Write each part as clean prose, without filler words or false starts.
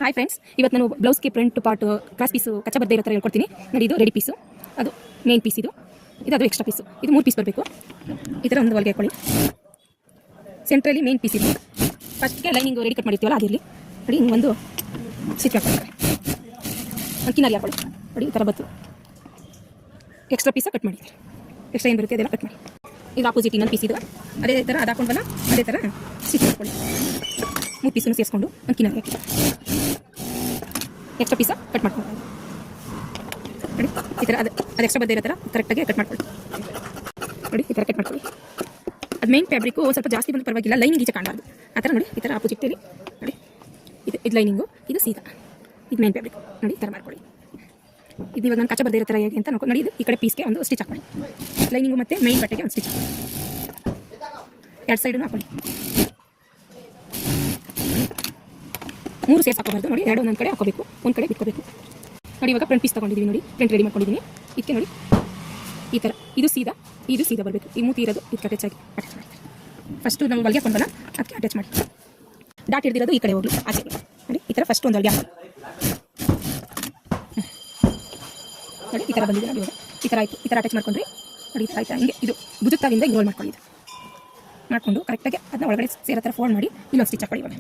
Hi friends, ಇವತ್ತು ನಾನು ಬ್ಲೌಸ್ಗೆ front part cross piece ಕಚ್ಚಾ ಬರದೇ ಇರೋ ಥರ ಹೇಳ್ಕೊಡ್ತೀನಿ. ನೋಡಿ, ಇದು ರೆಡಿ ಪೀಸು, ಅದು ಮೇನ್ ಪೀಸ್, ಇದು ಅದು ಎಕ್ಸ್ಟ್ರಾ ಪೀಸು. ಇದು 3 ಪೀಸ್ ಬರಬೇಕು. ಈ ಥರ ಒಂದು ಹೊಲಿಗೆ ಹಾಕೊಳ್ಳಿ. ಸೆಂಟ್ರಲ್ಲಿ ಮೇನ್ ಪೀಸ್ ಇದೆ. ಫಸ್ಟ್ಗೆ ಲೈನಿಂಗ್ ರೆಡಿ ಕಟ್ ಮಾಡಿರ್ತೀವಲ್ಲ ಅದಿರಲಿ. ನೋಡಿ, ಒಂದು ಸ್ಟಿಚ್ ಹಾಕೊಳ್ಳಿ. ಒಂದು ಕಿನಾರಿ ಹಾಕೊಳ್ಳಿ. ನೋಡಿ, ಈ ಥರ ಬತ್ತು ಎಕ್ಸ್ಟ್ರಾ ಪೀಸ ಕಟ್ ಮಾಡಿ. ಎಕ್ಸ್ಟ್ರಾ ಏನು ಬರುತ್ತೆ ಅದೆಲ್ಲ ಕಟ್ ಮಾಡಿ. ಇದು ಆಪೋಸಿಟ್ ಇನ್ನೊಂದು ಪೀಸ್ ಇದು. ಅದೇ ಥರ ಅದು ಹಾಕೊಂಡ್ವಲ್ಲ, ಅದೇ ಥರ ಸ್ಟಿಚ್ ಹಾಕೊಳ್ಳಿ. 3 ಪೀಸನ್ನು ಸೇರಿಸ್ಕೊಂಡು ಒಂದು ಕಿನಾರಿ ಹಾಕಿ ಎಕ್ಸ್ಟ್ರಾ ಪೀಸ ಕಟ್ ಮಾಡ್ಕೊಂಡು ನೋಡಿ. ಈ ಥರ ಅದು ಎಕ್ಸ್ಟ್ರಾ ಬದ್ದೇ ಇರೋ ಥರ ಕರೆಕ್ಟಾಗಿ ಕಟ್ ಮಾಡ್ಕೊಳ್ಳಿ. ನೋಡಿ, ಈ ಥರ ಕಟ್ ಮಾಡ್ಕೊಳ್ಳಿ. ಅದು ಮೇನ್ ಫ್ಯಾಬ್ರಿಕ್ಕು ಸ್ವಲ್ಪ ಜಾಸ್ತಿ ಬಂದು ಪರವಾಗಿಲ್ಲ, ಲೈನಿಂಗ್ ಈಚೆ ಕಾಣಬಾರ್ದು. ಆ ಥರ ನೋಡಿ, ಈ ಥರ ಆಪೋಸಿಟಲ್ಲಿ ನೋಡಿ, ಇದು ಲೈನಿಂಗು, ಇದು ಸೀದಾ, ಇದು ಮೇನ್ ಫ್ಯಾಬ್ರಿಕ್. ನೋಡಿ, ಈ ಥರ ಮಾಡ್ಕೊಳ್ಳಿ. ಇದು ಇವಾಗ ನಾನು ಕಚ್ಚಾ ಬದ್ದೇ ಇರೋ ಥರ ಹೇಗೆ ಅಂತ ನೋಡ್ಕೊಂಡು ನೋಡಿ, ಇದು ಈ ಕಡೆ ಪೀಸ್ಗೆ ಒಂದು ಸ್ಟಿಚ್ ಹಾಕೊಳ್ಳಿ. ಲೈನಿಂಗು ಮತ್ತು ಮೇನ್ ಬಟ್ಟೆಗೆ ಒಂದು ಸ್ಟಿಚ್ ಹಾಕೊಳ್ಳಿ. 2 ಸೈಡನ್ನು ಹಾಕೊಳ್ಳಿ. 3 ಸೇರ್ಸ್ ಹಾಕೋಬಾರ್ದು. ನೋಡಿ, 2 ಒಂದೊಂದು ಕಡೆ ಹಾಕೋಬೇಕು, ಒಂದು ಕಡೆ ಬಿಟ್ಕೋಬೇಕು. ನೋಡಿ, ಇವಾಗ ಫ್ರಂಟ್ ಪೀಸ್ ತೊಗೊಂಡಿದ್ದೀವಿ. ನೋಡಿ, ಫ್ರಂಟ್ ರೆಡಿ ಮಾಡ್ಕೊಂಡಿದ್ದೀನಿ. ಇದಕ್ಕೆ ನೋಡಿ, ಈ ಥರ ಇದು ಸೀದಾ ಬರಬೇಕು. ಈ ಮೂತಿ ಇರೋದು ಇದಕ್ಕೆ ಅಟ್ಯಾಚ್ ಆಗಿ ಅಟ್ಯಾಚ್ ಮಾಡಿ. ಫಸ್ಟು ನಾವು ಹೊಲಿಗೆ ಹಾಕೊಂಡ್ಬಲ್ಲ, ಅದಕ್ಕೆ ಅಟ್ಯಾಚ್ ಮಾಡಿ. ಡಾಟ್ ಹಿಡಿದಿರೋದು ಈ ಕಡೆ ಹೋಗಲಿ, ಆಚೆ. ನೋಡಿ, ಈ ಥರ ಫಸ್ಟ್ ಒಂದು ಹೊಲಿಗೆ ಹಾಕಿ. ನೋಡಿ, ಈ ಥರ ಬಂದಿದೆ. ನೋಡಿ, ಇವಾಗ ಈ ಥರ ಆಯಿತು. ಈ ಥರ ಅಟ್ಯಾಚ್ ಮಾಡ್ಕೊಂಡ್ರಿ. ನೋಡಿ, ಈ ಥರ ಆಯ್ತಾ, ಹಿಂಗೆ ಇದು ಭುಜತ್ತಾವಿಂದ ಹಿಂಗೆ ರೋಲ್ ಮಾಡ್ಕೊಳ್ಳಿ. ಮಾಡಿಕೊಂಡು ಕರೆಕ್ಟಾಗಿ ಅದನ್ನ ಒಳಗಡೆ ಸೇರೋ ಥರ ಫೋಲ್ಡ್ ಮಾಡಿ ಇಲ್ಲೊಂದು ಸ್ಟಿಚ್ ಹಾಕೊಳ್ಳಿ. ಇವಾಗ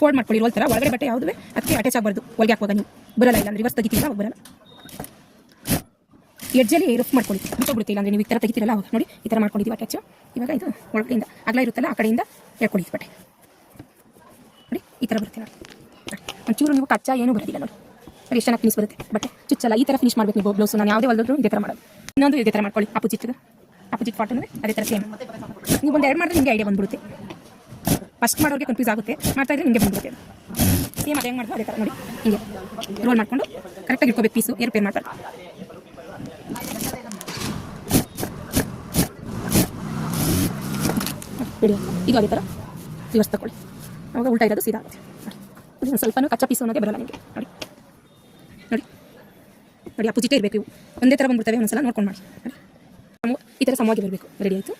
ಫೋಲ್ಡ್ ಮಾಡ್ಕೊಳ್ಳಿ. ರೋಲ್ ಥರ ಒಳಗಡೆ ಬಟ್ಟೆ ಯಾವುದೇ ಅದಕ್ಕೆ ಅಟ್ಯಾಚ್ ಆಗಬಾರ್ದು. ಹೊಲಿಗೆ ಹಾಕುವಾಗ ನೀವು ಬರಲ್ಲ, ಇಲ್ಲ ರಿವರ್ಸ್ ತೆಗಿತೀರ ಅವಾಗ ಬರಲ್ಲ. ಎಡ್ಜಲ್ಲಿ ರಫ್ ಮಾಡ್ಕೊಳ್ಳಿ, ಬಿಟ್ಟೋಗ್ಬಿಡುತ್ತೆ. ಇಲ್ಲ ಅಂದರೆ ನೀವು ಈ ಥರ ತೆಗಿತೀರಲ್ಲ ಅವಾಗ. ನೋಡಿ, ಈ ಥರ ಮಾಡ್ಕೊಂಡಿದ್ದೀವಿ ಅಟ್ಯಾಚು. ಇವಾಗ ಇದು ಒಳಗಡೆಯಿಂದ ಅಗಲ ಇರುತ್ತಲ್ಲ, ಆ ಕಡೆಯಿಂದ ಹೇಳ್ಕೊಳ್ಳಿ ಬಟ್ಟೆ. ನೋಡಿ, ಈ ಥರ ಬರುತ್ತೆ. ನೋಡಿ, ಒಂಚೂರು ನೀವು ಕಚ್ಚಾ ಏನೂ ಬರೋದಿಲ್ಲ. ನೋಡಿ, ಎಷ್ಟು ಚೆನ್ನಾಗಿ ಫಿನಿಶ್ ಬರುತ್ತೆ. ಬಟ್ಟೆ ಚುಚ್ಚಲ್ಲ. ಈ ಥರ ಫಿನಿಶ್ ಮಾಡಬೇಕು ನೀವು ಬ್ಲೌಸು. ನಾನು ಯಾವುದೇ ಹೊಲಿದ್ರು ಇದೇ ಥರ ಮಾಡೋದು. ಇನ್ನೊಂದು ಇದೇ ಥರ ಮಾಡ್ಕೊಳ್ಳಿ. ಅಪೋಸಿಟ್ ಪಾರ್ಟ್ ಅಂದರೆ ಅದೇ ಥರ ಸೇಮ್. ನೀವು ಒಂದು 2 ಮಾಡಿದ್ರೆ ನಿಮಗೆ ಐಡಿಯಾ ಬಂದ್ಬಿಡುತ್ತೆ. ಫಸ್ಟ್ ಮಾಡೋರಿಗೆ ಕನ್ಫ್ಯೂಸ್ ಆಗುತ್ತೆ, ಮಾಡ್ತಾ ಇದ್ರೆ ನಿಮಗೆ ಬಂದ್ಬಿಡುತ್ತೆ. ಸೇಮ್ ಅದೇ ಹೆಂಗೆ ಮಾಡಿದ್ರು ಅದೇ ಥರ. ನೋಡಿ, ಹಿಂಗೆ ರೋಲ್ ಮಾಡಿಕೊಂಡು ಕರೆಕ್ಟಾಗಿ ಇಟ್ಕೋಬೇಕು. ಪೀಸು ಏರ್ಪೇರ್ ಮಾಡ್ಬಾರ್ದು. ಬಿಡಿ, ಇದು ಅದೇ ಥರ ರಿವರ್ಸ್ ತಗೊಳ್ಳಿ. ಅವಾಗ ಉಲ್ಟಾ ಇರೋದು ಸೀದಾ ಆಗುತ್ತೆ. ನೋಡಿ, ಸ್ವಲ್ಪನೂ ಕಚ್ಚಾ ಪೀಸು ಅನ್ನೋದೇ ಬರಲ್ಲ ನಿಮಗೆ. ನೋಡಿ ನೋಡಿ ನೋಡಿ, ಅಪೋಸಿಟೇ ಇರಬೇಕು. ಇವು ಒಂದೇ ಥರ ಬಂದ್ಬಿಡ್ತವೆ. ಒಂದ್ಸಲ ನೋಡ್ಕೊಂಡು ಮಾಡಿ. ನೋಡಿ, ಈ ಥರ ಸಮವಾಗಿ ಬರಬೇಕು. ರೆಡಿ ಆಯಿತು.